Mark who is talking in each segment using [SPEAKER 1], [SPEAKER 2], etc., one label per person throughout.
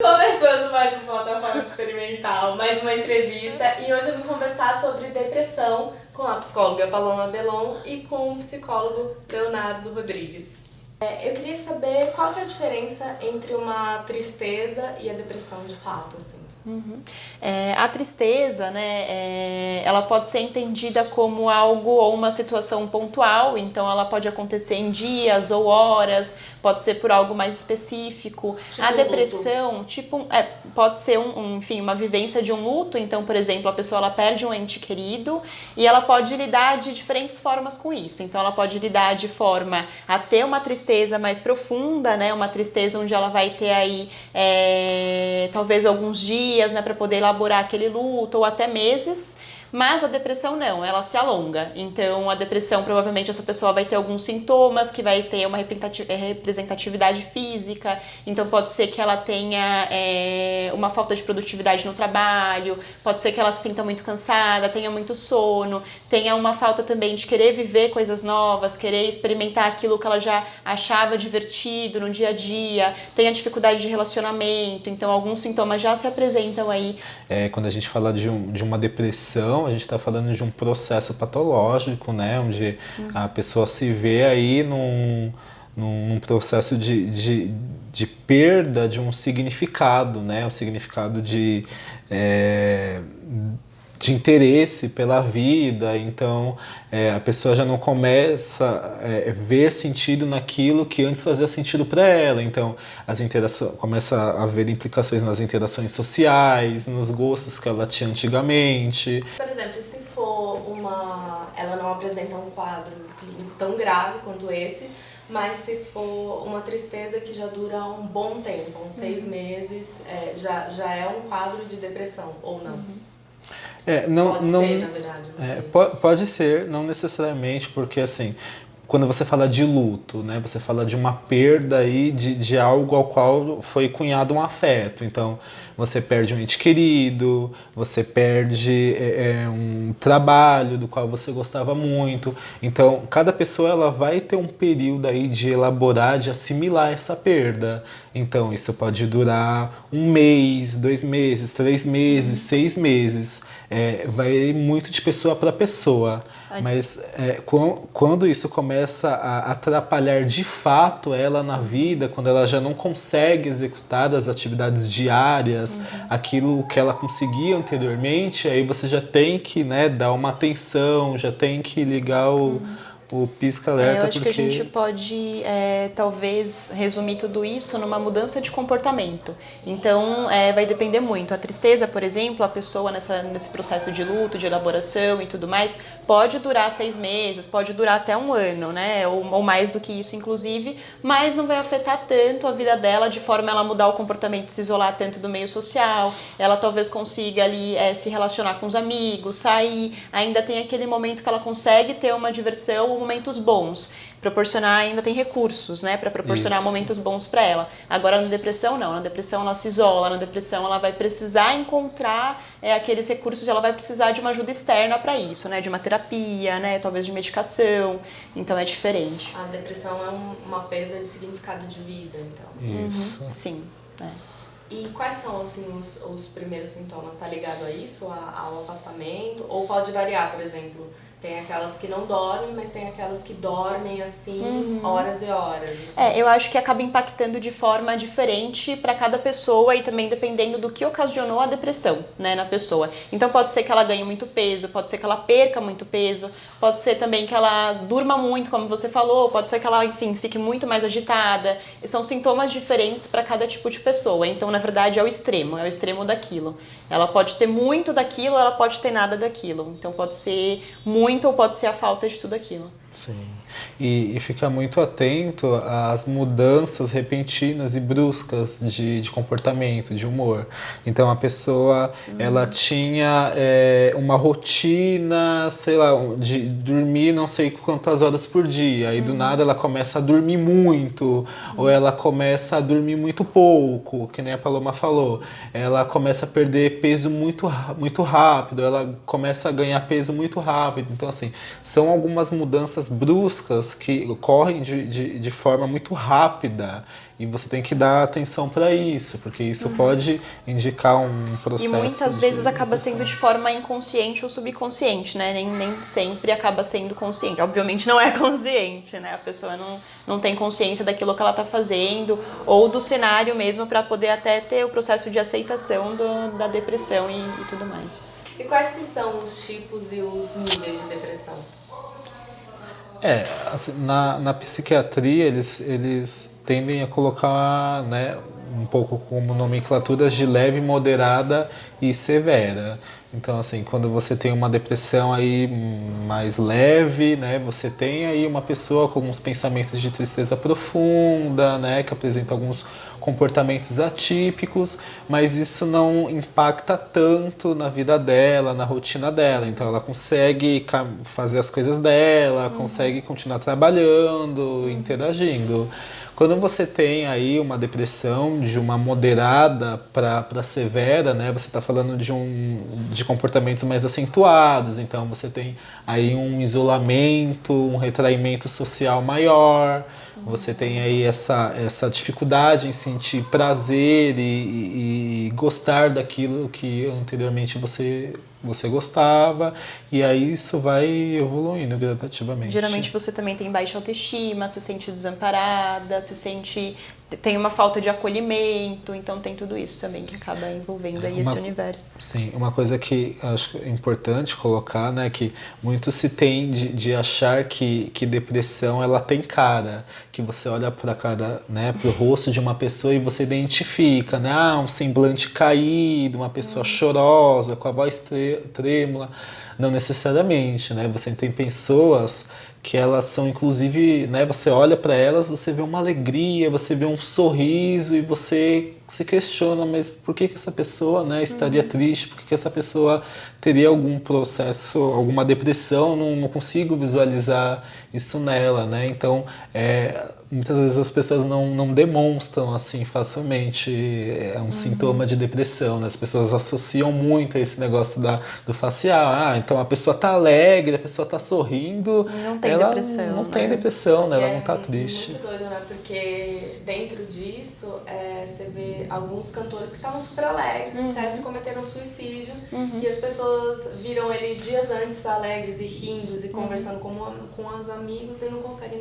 [SPEAKER 1] Começando mais uma plataforma experimental, mais uma entrevista, e hoje eu vim conversar sobre depressão com a psicóloga Paloma Belon e com o psicólogo Leonardo Rodrigues. Eu queria saber qual que é a diferença entre uma tristeza e a depressão de fato, assim.
[SPEAKER 2] A tristeza, né, ela pode ser entendida como algo ou uma situação pontual, então ela pode acontecer em dias ou horas, pode ser por algo mais específico.
[SPEAKER 1] Tipo
[SPEAKER 2] A
[SPEAKER 1] um
[SPEAKER 2] depressão, pode ser enfim, uma vivência de um luto, então, por exemplo, a pessoa ela perde um ente querido e ela pode lidar de diferentes formas com isso. Então, ela pode lidar de forma a ter uma tristeza mais profunda, né, uma tristeza onde ela vai ter aí talvez alguns dias, né, para poder elaborar aquele luto, ou até meses. Mas a depressão não, ela se alonga. Então a depressão, provavelmente essa pessoa vai ter alguns sintomas, que vai ter uma representatividade física. Então pode ser que ela tenha uma falta de produtividade no trabalho, pode ser que ela se sinta muito cansada, tenha muito sono, tenha uma falta também de querer viver coisas novas, querer experimentar aquilo que ela já achava divertido no dia a dia, tenha dificuldade de relacionamento. Então alguns sintomas já se apresentam aí.
[SPEAKER 3] Quando a gente fala de uma depressão, a gente está falando de um processo patológico, né, onde a pessoa se vê aí num processo de perda de um significado, né, um significado de interesse pela vida. Então a pessoa já não começa a ver sentido naquilo que antes fazia sentido para ela. Então começa a haver implicações nas interações sociais, nos gostos que ela tinha antigamente.
[SPEAKER 1] Por exemplo, se for ela não apresenta um quadro clínico tão grave quanto esse, mas se for uma tristeza que já dura um bom tempo, uns 6 meses, já é um quadro de depressão, ou não? Pode ser, na verdade, não sei.
[SPEAKER 3] Pode ser, não necessariamente, porque assim, quando você fala de luto, né, você fala de uma perda aí de algo ao qual foi cunhado um afeto. Então, você perde um ente querido, você perde um trabalho do qual você gostava muito. Então, cada pessoa ela vai ter um período aí de elaborar, de assimilar essa perda. Então, isso pode durar 1 mês, 2 meses, 3 meses, 6 meses. Vai muito de pessoa para pessoa. Mas quando isso começa a atrapalhar de fato ela na vida, quando ela já não consegue executar as atividades diárias, aquilo que ela conseguia anteriormente, aí você já tem que, né, dar uma atenção, já tem que ligar o pisca-alerta.
[SPEAKER 2] Eu acho que a gente pode, talvez, resumir tudo isso numa mudança de comportamento. Então, vai depender muito. A tristeza, por exemplo, a pessoa nesse processo de luto, de elaboração e tudo mais, pode durar 6 meses, pode durar até 1 ano, né? Ou mais do que isso, inclusive, mas não vai afetar tanto a vida dela de forma a ela mudar o comportamento, se isolar tanto do meio social. Ela talvez consiga ali se relacionar com os amigos, sair, ainda tem aquele momento que ela consegue ter uma diversão, momentos bons, proporcionar, ainda tem recursos, né, para proporcionar momentos bons para ela. Agora na depressão não, na depressão ela se isola, na depressão ela vai precisar encontrar aqueles recursos, ela vai precisar de uma ajuda externa para isso, né, de uma terapia, né, talvez de medicação. Então é diferente.
[SPEAKER 1] A depressão é uma perda de significado de vida, então.
[SPEAKER 3] Isso.
[SPEAKER 2] Sim.
[SPEAKER 1] E quais são, assim, os primeiros sintomas? Está ligado a isso, ao afastamento? Ou pode variar, por exemplo? Tem aquelas que não dormem, mas tem aquelas que dormem, assim, horas e horas. Assim.
[SPEAKER 2] Eu acho que acaba impactando de forma diferente para cada pessoa e também dependendo do que ocasionou a depressão, né, na pessoa. Então pode ser que ela ganhe muito peso, pode ser que ela perca muito peso, pode ser também que ela durma muito, como você falou, pode ser que ela, enfim, fique muito mais agitada. E são sintomas diferentes para cada tipo de pessoa. Então, na verdade, é o extremo daquilo. Ela pode ter muito daquilo, ela pode ter nada daquilo. Então pode ser muito ou pode ser a falta de tudo aquilo.
[SPEAKER 3] Sim. E ficar muito atento às mudanças repentinas e bruscas de comportamento, de humor. Então a pessoa ela tinha uma rotina, sei lá, de dormir não sei quantas horas por dia, e do nada ela começa a dormir muito, ou ela começa a dormir muito pouco, que nem a Paloma falou. Ela começa a perder peso muito, muito rápido, ela começa a ganhar peso muito rápido. Então assim, são algumas mudanças bruscas buscas que ocorrem de forma muito rápida e você tem que dar atenção para isso, porque isso pode indicar um processo.
[SPEAKER 2] E muitas vezes acaba sendo de forma inconsciente ou subconsciente, né? Nem sempre acaba sendo consciente. Obviamente não é consciente, né? A pessoa não tem consciência daquilo que ela está fazendo ou do cenário mesmo para poder até ter o processo de aceitação da depressão e tudo mais.
[SPEAKER 1] E quais que são os tipos e os níveis de depressão?
[SPEAKER 3] Assim, na psiquiatria eles tendem a colocar, né, um pouco como nomenclaturas de leve, moderada e severa. Então, assim, quando você tem uma depressão aí mais leve, né, você tem aí uma pessoa com alguns pensamentos de tristeza profunda, né, que apresenta alguns comportamentos atípicos, mas isso não impacta tanto na vida dela, na rotina dela. Então ela consegue fazer as coisas dela, consegue continuar trabalhando, interagindo. Quando você tem aí uma depressão de uma moderada para severa, né, você está falando de comportamentos mais acentuados, então você tem aí um isolamento, um retraimento social maior, você tem aí essa dificuldade em sentir prazer e gostar daquilo que anteriormente você gostava, e aí isso vai evoluindo gradativamente.
[SPEAKER 2] Geralmente você também tem baixa autoestima, se sente desamparada, tem uma falta de acolhimento, então tem tudo isso também que acaba envolvendo aí esse universo.
[SPEAKER 3] Sim, uma coisa que acho importante colocar, né, que muito se tem de achar que depressão ela tem cara, que você olha para a cara, né, para o rosto de uma pessoa e você identifica, né, um semblante caído, uma pessoa chorosa, com a voz trêmula. Não necessariamente, né? Você tem pessoas que elas são, inclusive, né? Você olha para elas, você vê uma alegria, você vê um sorriso e você se questiona, mas por que essa pessoa, né, estaria triste? Por que essa pessoa teria algum processo, alguma depressão? Não consigo visualizar isso nela, né? Então, muitas vezes as pessoas não demonstram assim facilmente um sintoma de depressão, né? As pessoas associam muito a esse negócio do facial. Então a pessoa tá alegre, a pessoa tá sorrindo,
[SPEAKER 2] não tem
[SPEAKER 3] ela
[SPEAKER 2] depressão,
[SPEAKER 3] não
[SPEAKER 2] né?
[SPEAKER 3] tem depressão, né? Ela não tá triste.
[SPEAKER 1] É muito doido, né? Porque dentro disso, você vê alguns cantores que estavam super alegres, etc, e cometeram suicídio, e as pessoas viram ele dias antes alegres e rindo e conversando com os amigos e não conseguem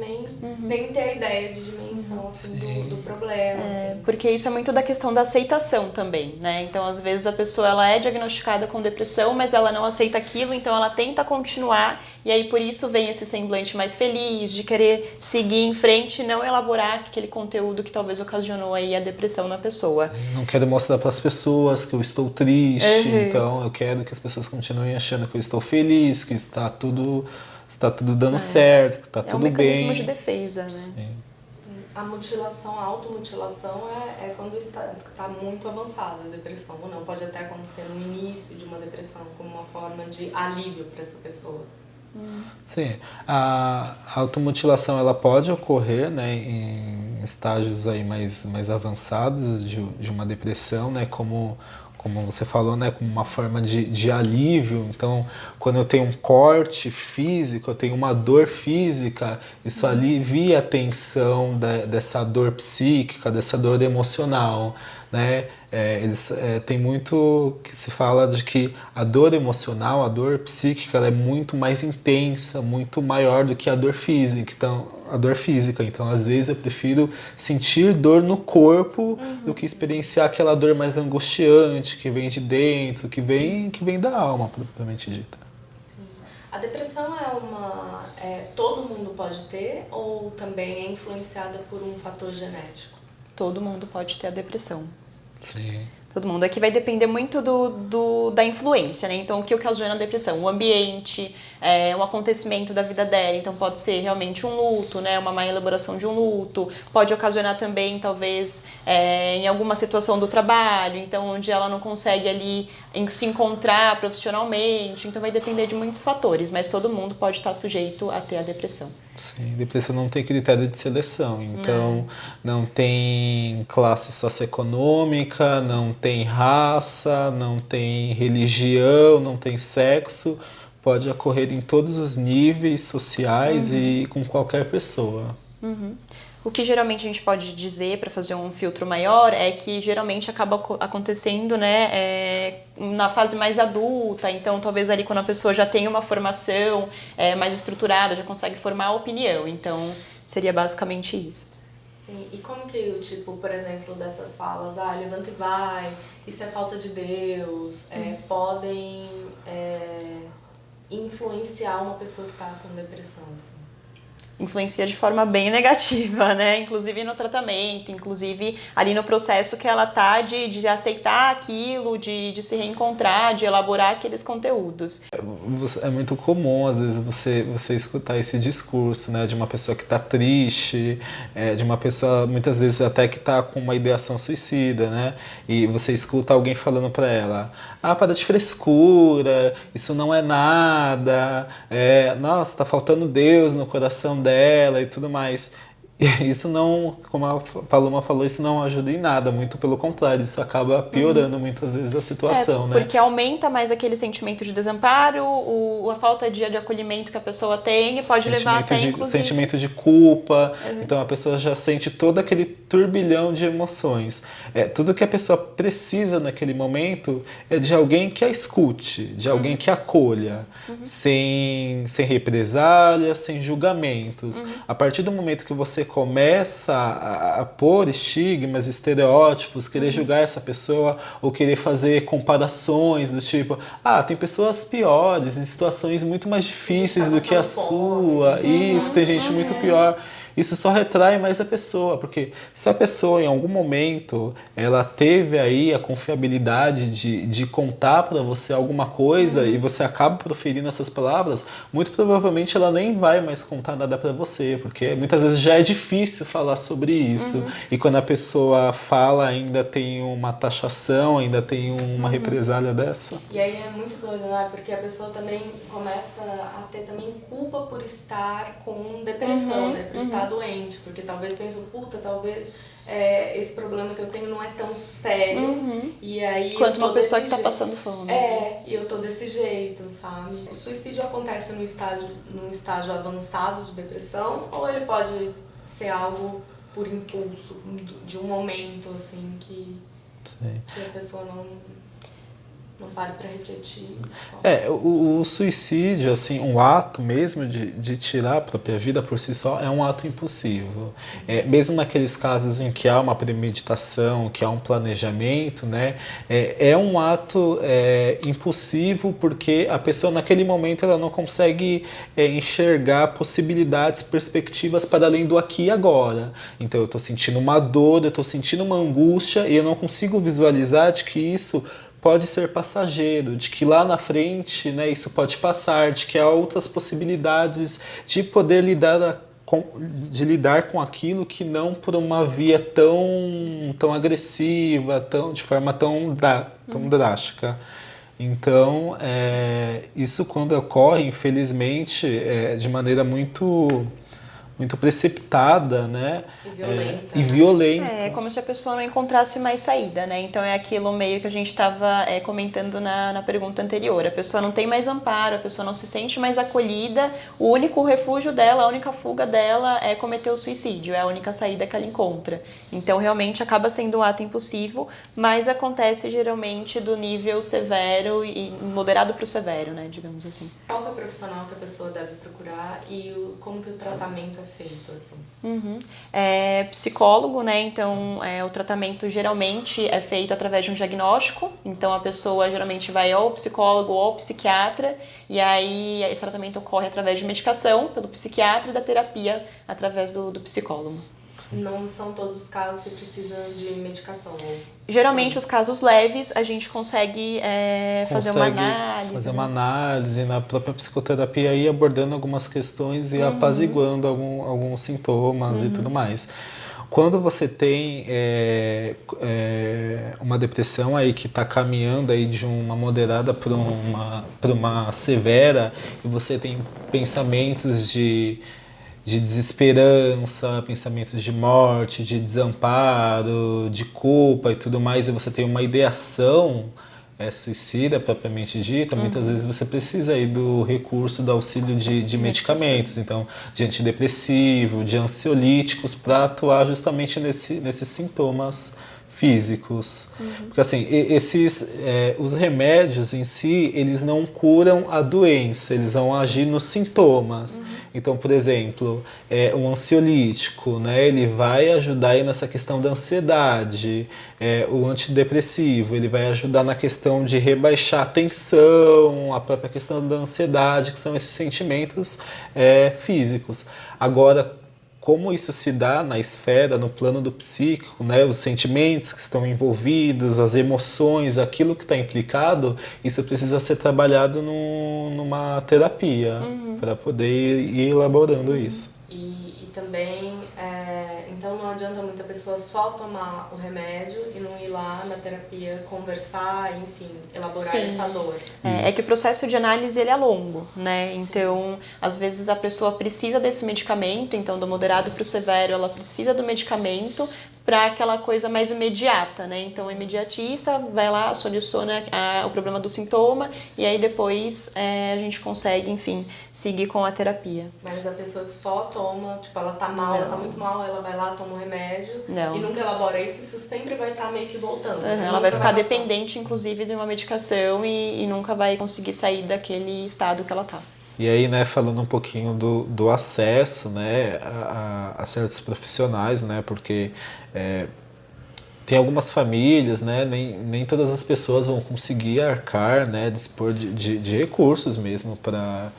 [SPEAKER 1] nem ter a ideia de dimensão assim, do problema. Assim.
[SPEAKER 2] Porque isso é muito da questão da aceitação também, né? Então, às vezes, a pessoa ela é diagnosticada com depressão, mas ela não aceita aquilo, então ela tenta continuar, e aí por isso vem esse semblante mais feliz, de querer seguir em frente e não elaborar aquele conteúdo que talvez ocasionou aí a depressão na pessoa.
[SPEAKER 3] Não quero mostrar para as pessoas que eu estou triste, então eu quero que as pessoas continuem achando que eu estou feliz, que está tudo dando certo, que está tudo bem.
[SPEAKER 2] É um mecanismo de defesa, né?
[SPEAKER 3] Sim.
[SPEAKER 1] A mutilação, a automutilação é quando está muito avançada a depressão, ou não. Pode até acontecer no início de uma depressão, como uma forma de alívio para essa pessoa.
[SPEAKER 3] Sim, a automutilação ela pode ocorrer, né, em estágios aí mais avançados de uma depressão, né, como você falou, né, como uma forma de alívio. Então, quando eu tenho um corte físico, eu tenho uma dor física, isso alivia a tensão dessa dor psíquica, dessa dor emocional, né? Tem muito que se fala de que a dor emocional, a dor psíquica, ela é muito mais intensa, muito maior do que a dor física. Então, às vezes eu prefiro sentir dor no corpo do que experienciar aquela dor mais angustiante que vem de dentro, que vem da alma, propriamente dita.
[SPEAKER 1] A depressão todo mundo pode ter ou também é influenciada por um fator genético?
[SPEAKER 2] Todo mundo pode ter a depressão.
[SPEAKER 3] Sim.
[SPEAKER 2] Todo mundo. Aqui vai depender muito da influência, né? Então, o que ocasiona a depressão? O ambiente, um acontecimento da vida dela. Então, pode ser realmente um luto, né? Uma má elaboração de um luto. Pode ocasionar também, talvez, em alguma situação do trabalho. Então, onde ela não consegue ali se encontrar profissionalmente. Então, vai depender de muitos fatores. Mas todo mundo pode estar sujeito a ter a depressão.
[SPEAKER 3] Sim, depressão não tem critério de seleção, então não tem classe socioeconômica, não tem raça, não tem religião, não tem sexo, pode ocorrer em todos os níveis sociais e com qualquer pessoa.
[SPEAKER 2] O que geralmente a gente pode dizer para fazer um filtro maior é que geralmente acaba acontecendo, né, na fase mais adulta, então talvez ali quando a pessoa já tem uma formação mais estruturada, já consegue formar a opinião, então seria basicamente isso.
[SPEAKER 1] Sim, e como que o tipo, por exemplo, dessas falas, levanta e vai, isso é falta de Deus, podem influenciar uma pessoa que está com depressão, assim?
[SPEAKER 2] Influencia de forma bem negativa, né? Inclusive no tratamento, inclusive ali no processo que ela tá de aceitar aquilo, de se reencontrar, de elaborar aqueles conteúdos.
[SPEAKER 3] É muito comum, às vezes, você escutar esse discurso, né, de uma pessoa que está triste, de uma pessoa, muitas vezes, até que está com uma ideação suicida, né? E você escuta alguém falando para ela, para de frescura, isso não é nada, nossa, tá faltando Deus no coração dela e tudo mais. Isso não, como a Paloma falou, isso não ajuda em nada, muito pelo contrário, isso acaba piorando muitas vezes a situação, né?
[SPEAKER 2] Porque aumenta mais aquele sentimento de desamparo, a falta de acolhimento que a pessoa tem e pode levar até, inclusive...
[SPEAKER 3] Sentimento de culpa, então a pessoa já sente todo aquele turbilhão de emoções. Tudo que a pessoa precisa naquele momento é de alguém que a escute, de alguém que a acolha, sem represálias, sem julgamentos. A partir do momento que você começa a pôr estigmas, estereótipos, querer julgar essa pessoa ou querer fazer comparações do tipo, tem pessoas piores, em situações muito mais difíceis do que a sua, isso, tem gente muito pior. Isso só retrai mais a pessoa, porque se a pessoa em algum momento ela teve aí a confiabilidade de contar para você alguma coisa e você acaba proferindo essas palavras, muito provavelmente ela nem vai mais contar nada para você, porque muitas vezes já é difícil falar sobre isso. E quando a pessoa fala, ainda tem uma taxação, ainda tem uma represália dessa.
[SPEAKER 1] E aí é muito doido, né? Porque a pessoa também começa a ter também culpa por estar com depressão, né? Por estar doente, porque talvez pensam, talvez esse problema que eu tenho não é tão sério. E aí
[SPEAKER 2] quanto uma pessoa que tá passando fome.
[SPEAKER 1] E eu tô desse jeito, sabe? O suicídio acontece num estágio avançado de depressão, ou ele pode ser algo por impulso, de um momento, assim, que a pessoa não pare para refletir.
[SPEAKER 3] O suicídio, assim, um ato mesmo de tirar a própria vida por si só é um ato impulsivo. Mesmo naqueles casos em que há uma premeditação, que há um planejamento, né, é um ato impulsivo porque a pessoa naquele momento ela não consegue enxergar possibilidades, perspectivas para além do aqui e agora. Então eu estou sentindo uma dor, eu estou sentindo uma angústia e eu não consigo visualizar de que isso pode ser passageiro, de que lá na frente, né, isso pode passar, de que há outras possibilidades de poder lidar com aquilo que não por uma via tão agressiva, de forma tão drástica. Então, isso quando ocorre, infelizmente, de maneira muito precipitada, né? E violenta.
[SPEAKER 2] É como se a pessoa não encontrasse mais saída, né? Então é aquilo meio que a gente estava comentando na pergunta anterior. A pessoa não tem mais amparo, a pessoa não se sente mais acolhida, o único refúgio dela, a única fuga dela é cometer o suicídio, é a única saída que ela encontra. Então realmente acaba sendo um ato impulsivo, mas acontece geralmente do nível severo e moderado para o severo, né? Digamos assim.
[SPEAKER 1] Qual que é o profissional que a pessoa deve procurar e como que o tratamento é feito, assim?
[SPEAKER 2] Psicólogo, né? Então, o tratamento geralmente é feito através de um diagnóstico. Então, a pessoa geralmente vai ao psicólogo ou ao psiquiatra e aí esse tratamento ocorre através de medicação pelo psiquiatra e da terapia através do psicólogo.
[SPEAKER 1] Não são todos os casos que precisam de medicação?
[SPEAKER 2] Geralmente, os casos leves, a gente consegue fazer uma análise.
[SPEAKER 3] Fazer uma análise na própria psicoterapia e abordando algumas questões e apaziguando alguns sintomas e tudo mais. Quando você tem uma depressão aí que está caminhando aí de uma moderada para uma severa e você tem pensamentos de desesperança, pensamentos de morte, de desamparo, de culpa e tudo mais, e você tem uma ideação suicida propriamente dita, muitas vezes você precisa aí do recurso do auxílio de medicamentos, então de antidepressivo, de ansiolíticos, para atuar justamente nesses sintomas físicos. Porque assim, os remédios em si, eles não curam a doença, eles vão agir nos sintomas. Então, por exemplo, um ansiolítico, né, ele vai ajudar aí nessa questão da ansiedade. O antidepressivo, ele vai ajudar na questão de rebaixar a tensão, a própria questão da ansiedade, que são esses sentimentos físicos. Agora, como isso se dá na esfera, no plano do psíquico, né? Os sentimentos que estão envolvidos, as emoções, aquilo que está implicado, isso precisa ser trabalhado numa terapia para poder ir elaborando isso.
[SPEAKER 1] E também, então não adianta muita pessoa só tomar o remédio e não ir lá na terapia conversar, enfim, elaborar essa dor.
[SPEAKER 2] É que o processo de análise ele é longo, né? Então, às vezes a pessoa precisa desse medicamento, então do moderado para o severo ela precisa do medicamento para aquela coisa mais imediata, né? Então o imediatista vai lá, soluciona o problema do sintoma e aí depois a gente consegue, enfim, seguir com a terapia.
[SPEAKER 1] Mas a pessoa que só toma, tipo, ela tá mal, ela tá muito mal, ela vai lá, toma um remédio e nunca elabora isso sempre vai estar meio que voltando.
[SPEAKER 2] Ela vai ficar dependente, inclusive, de uma medicação e nunca vai conseguir sair daquele estado que ela tá.
[SPEAKER 3] E aí, né, falando um pouquinho do acesso, né, a certos profissionais, né, porque tem algumas famílias, né, nem todas as pessoas vão conseguir arcar, né, dispor de recursos mesmo para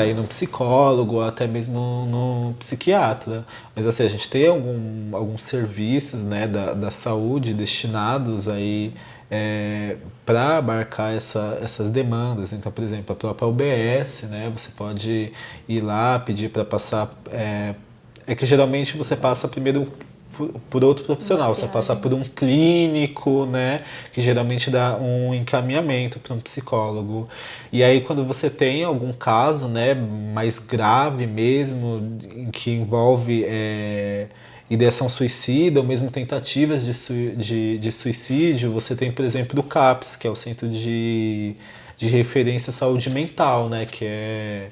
[SPEAKER 3] ir no psicólogo ou até mesmo no psiquiatra. Mas assim, a gente tem alguns serviços, né, da saúde destinados aí para abarcar essas demandas. Então, por exemplo, a própria UBS, né, você pode ir lá pedir para passar... que geralmente você passa primeiro por outro profissional, você passa por um clínico, né, que geralmente dá um encaminhamento para um psicólogo. E aí quando você tem algum caso, né, mais grave mesmo, em que envolve ideação suicida ou mesmo tentativas de suicídio, você tem, por exemplo, o CAPS, que é o Centro de Referência à Saúde Mental, né, que é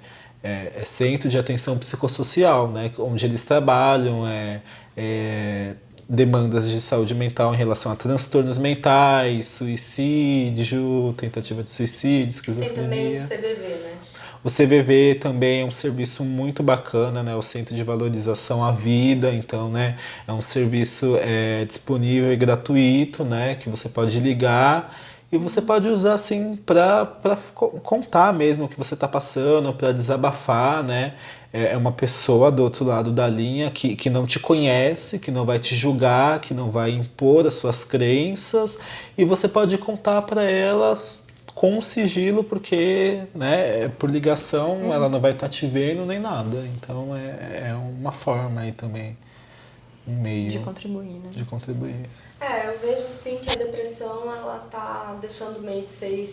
[SPEAKER 3] Centro de Atenção Psicossocial, né, onde eles trabalham demandas de saúde mental em relação a transtornos mentais, suicídio, tentativa de suicídio, esquizofrenia.
[SPEAKER 1] Tem também o CVV, né?
[SPEAKER 3] O CVV também é um serviço muito bacana, né? O Centro de Valorização à Vida, então, né? É um serviço disponível e gratuito, né? Que você pode ligar e você pode usar assim para contar mesmo o que você está passando, para desabafar, né? É uma pessoa do outro lado da linha que não te conhece, que não vai te julgar, que não vai impor as suas crenças, e você pode contar para elas com sigilo, porque, né, por ligação ela não vai estar te vendo nem nada. Então é uma forma aí também, um meio
[SPEAKER 2] de contribuir, né?
[SPEAKER 3] De contribuir.
[SPEAKER 1] Eu vejo sim que a depressão ela tá deixando meio de ser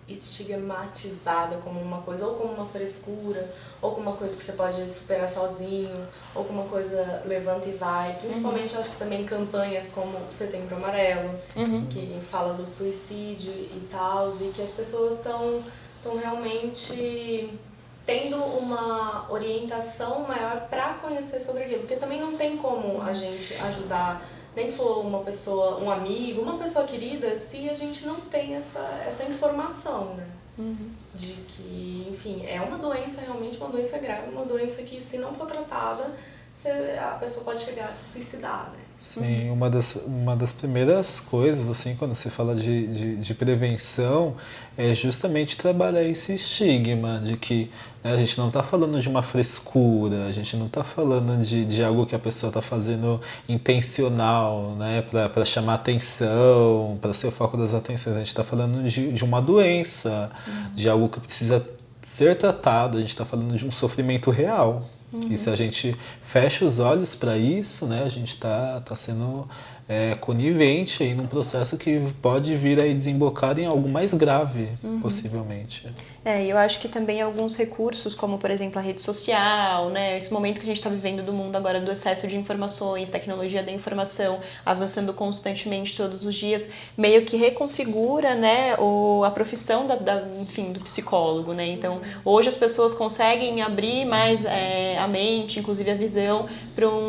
[SPEAKER 1] estigmatizada como uma coisa, ou como uma frescura, ou como uma coisa que você pode superar sozinho, ou como uma coisa levanta e vai. Principalmente eu acho que também campanhas como o Setembro Amarelo, que fala do suicídio e tal, e que as pessoas estão realmente tendo uma orientação maior para conhecer sobre aquilo, porque também não tem como a gente ajudar nem que for uma pessoa, um amigo, uma pessoa querida, se a gente não tem essa informação, né? De que, enfim, é uma doença, realmente uma doença grave, uma doença que, se não for tratada, a pessoa pode chegar a se suicidar, né?
[SPEAKER 3] Sim, uma das primeiras coisas, assim, quando se fala de prevenção, é justamente trabalhar esse estigma de que, né, a gente não está falando de uma frescura, a gente não está falando de algo que a pessoa está fazendo intencional, né, para chamar atenção, para ser o foco das atenções. A gente está falando de uma doença, de algo que precisa ser tratado, a gente está falando de um sofrimento real. E se a gente fecha os olhos para isso, né, a gente está sendo conivente aí num processo que pode vir aí desembocar em algo mais grave, possivelmente.
[SPEAKER 2] Eu acho que também alguns recursos, como por exemplo a rede social, né, esse momento que a gente está vivendo do mundo agora do excesso de informações, tecnologia da informação avançando constantemente todos os dias, meio que reconfigura, né, a profissão enfim, do psicólogo, né? Então hoje as pessoas conseguem abrir mais a mente, inclusive a visão,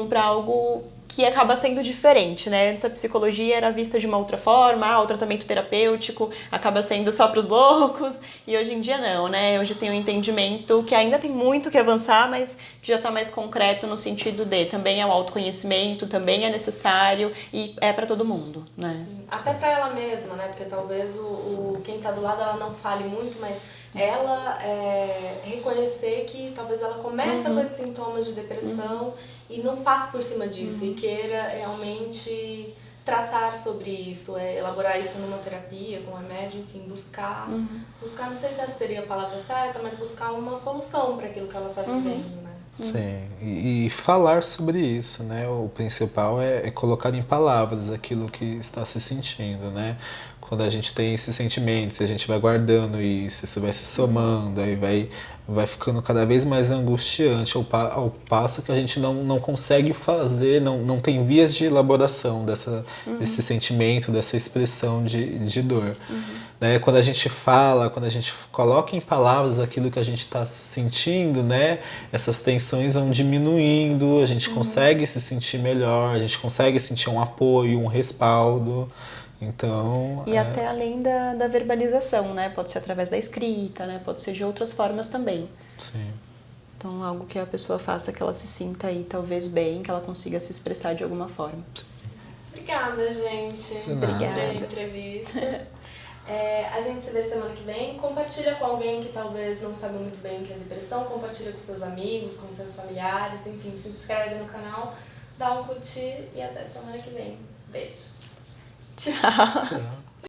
[SPEAKER 2] para algo que acaba sendo diferente, né? Antes a psicologia era vista de uma outra forma, o tratamento terapêutico acaba sendo só para os loucos, e hoje em dia não, né? Hoje tem um entendimento que ainda tem muito que avançar, mas que já está mais concreto no sentido de também é o autoconhecimento, também é necessário e é para todo mundo, né?
[SPEAKER 1] Sim. Até para ela mesma, né? Porque talvez quem está do lado ela não fale muito, mas ela reconhecer que talvez ela começa com esses sintomas de depressão e não passe por cima disso e queira realmente tratar sobre isso, elaborar isso numa terapia, com remédio, enfim, buscar, não sei se essa seria a palavra certa, mas buscar uma solução para aquilo que ela está vivendo, né?
[SPEAKER 3] Sim, e falar sobre isso, né? O principal é colocar em palavras aquilo que está se sentindo, né? Quando a gente tem esses sentimentos, a gente vai guardando isso vai se somando, aí vai ficando cada vez mais angustiante ao passo que a gente não consegue fazer, não tem vias de elaboração desse sentimento, dessa expressão de dor. Né? Quando a gente fala, quando a gente coloca em palavras aquilo que a gente está sentindo, né? Essas tensões vão diminuindo, a gente consegue se sentir melhor, a gente consegue sentir um apoio, um respaldo. Então,
[SPEAKER 2] e até além da verbalização, né? Pode ser através da escrita, né? Pode ser de outras formas também.
[SPEAKER 3] Sim.
[SPEAKER 2] Então, algo que a pessoa faça que ela se sinta aí talvez bem, que ela consiga se expressar de alguma forma.
[SPEAKER 1] Obrigada, gente.
[SPEAKER 2] Obrigada.
[SPEAKER 1] Pela entrevista. A gente se vê semana que vem. Compartilha com alguém que talvez não saiba muito bem o que é depressão. Compartilha com seus amigos, com seus familiares. Enfim, se inscreve no canal, dá um curtir e até semana que vem. Beijo.
[SPEAKER 2] Tchau.